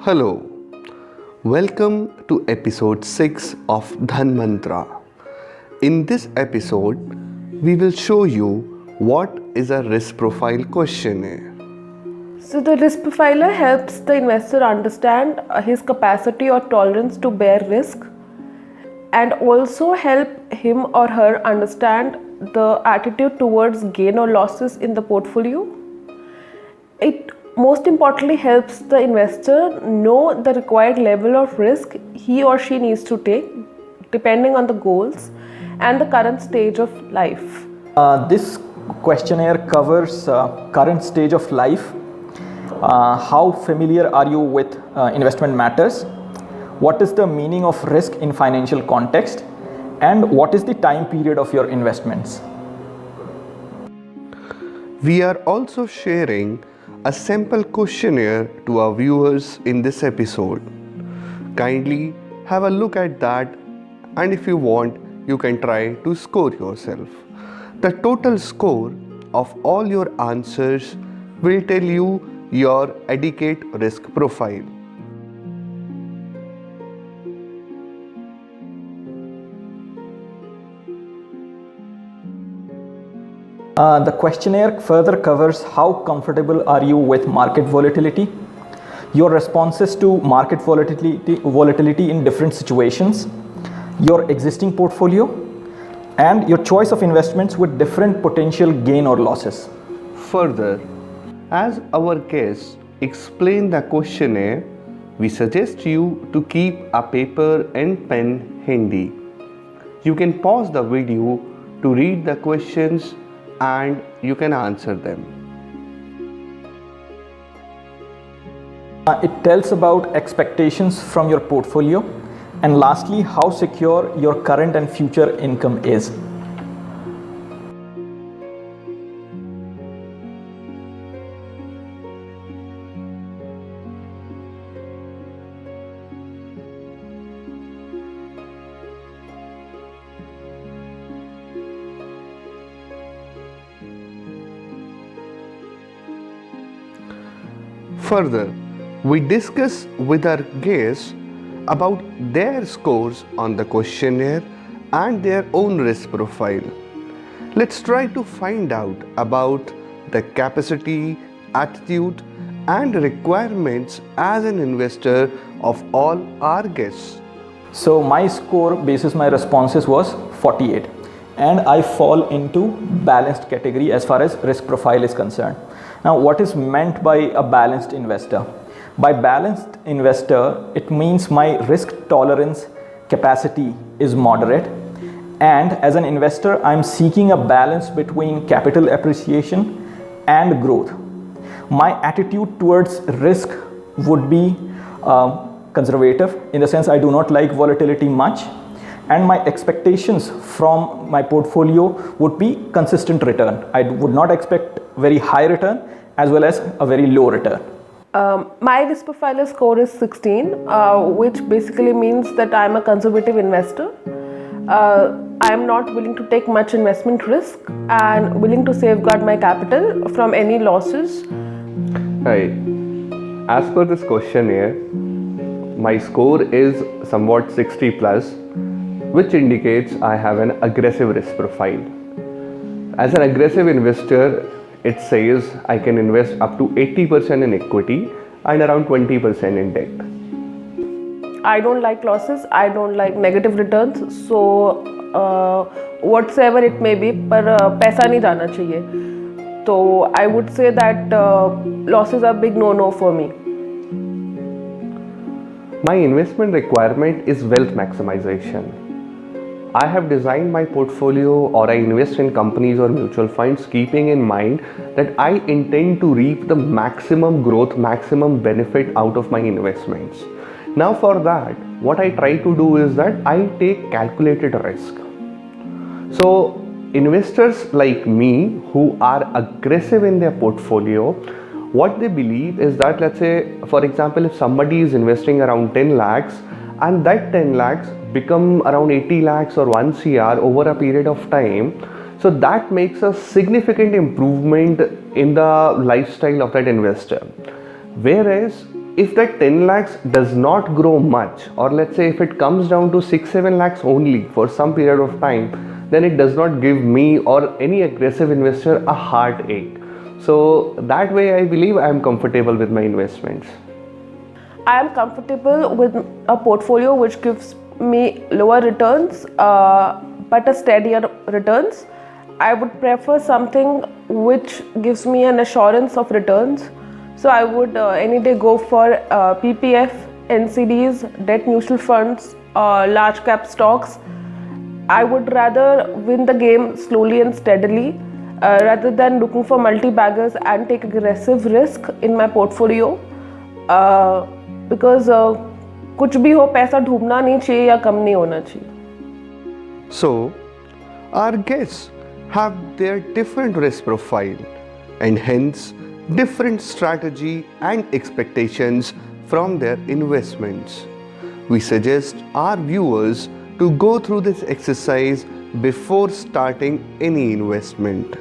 Hello, welcome to episode 6 of Dhanmantra. In this episode, we will show you what is a risk profile questionnaire. So the risk profiler helps the investor understand his capacity or tolerance to bear risk and also help him or her understand the attitude towards gain or losses in the portfolio. It most importantly helps the investor know the required level of risk he or she needs to take depending on the goals and the current stage of life. This questionnaire covers current stage of life, how familiar are you with investment matters, what is the meaning of risk in financial context, and what is the time period of your investments. We are also sharing a sample questionnaire to our viewers in this episode. Kindly have a look at that, and if you want, you can try to score yourself. The total score of all your answers will tell you your adequate risk profile. The questionnaire further covers how comfortable are you with market volatility, your responses to market volatility in different situations, your existing portfolio, and your choice of investments with different potential gain or losses. Further, as our guests explain the questionnaire, we suggest you to keep a paper and pen handy. You can pause the video to read the questions and you can answer them. It tells about expectations from your portfolio, and lastly, how secure your current and future income is. Further, we discuss with our guests about their scores on the questionnaire and their own risk profile. Let's try to find out about the capacity, attitude, and requirements as an investor of all our guests. So my score basis my responses was 48, and I fall into balanced category as far as risk profile is concerned. Now, what is meant by a balanced investor? By balanced investor, it means my risk tolerance capacity is moderate, and as an investor, I'm seeking a balance between capital appreciation and growth. My attitude towards risk would be conservative, in the sense I do not like volatility much, and my expectations from my portfolio would be consistent return. I would not expect very high return as well as a very low return. My risk profiler score is 16, which basically means that I'm a conservative investor. I am not willing to take much investment risk and willing to safeguard my capital from any losses. Hi. As per this questionnaire, my score is somewhat 60 plus, which indicates I have an aggressive risk profile. As an aggressive investor, it says I can invest up to 80% in equity and around 20% in debt. I don't like losses, I don't like negative returns, so whatsoever it may be, पर पैसा नहीं जाना चाहिए. So I would say that losses are big no-no for me. My investment requirement is wealth maximization. I have designed my portfolio, or I invest in companies or mutual funds keeping in mind that I intend to reap the maximum growth, maximum benefit out of my investments. Now for that, what I try to do is that I take calculated risk. So investors like me who are aggressive in their portfolio, what they believe is that, let's say, for example, if somebody is investing around 10 lakhs and that 10 lakhs become around 80 lakhs or 1 CR over a period of time, so that makes a significant improvement in the lifestyle of that investor. Whereas if that 10 lakhs does not grow much, or let's say if it comes down to 6-7 lakhs only for some period of time, then it does not give me or any aggressive investor a heartache. So that way I believe I am comfortable with my investments. I am comfortable with a portfolio which gives me lower returns but a steadier returns. I would prefer something which gives me an assurance of returns. So I would any day go for PPF, NCDs, debt mutual funds, large cap stocks. I would rather win the game slowly and steadily rather than looking for multi-baggers and take aggressive risk in my portfolio. Because कुछ भी हो पैसा डूबना नहीं चाहिए या कम नहीं होना चाहिए. So, our guests have their different risk profile and hence different strategy and expectations from their investments. We suggest our viewers to go through this exercise before starting any investment.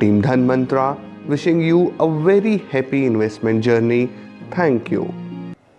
Team Dhanmantra wishing you a very happy investment journey. Thank you.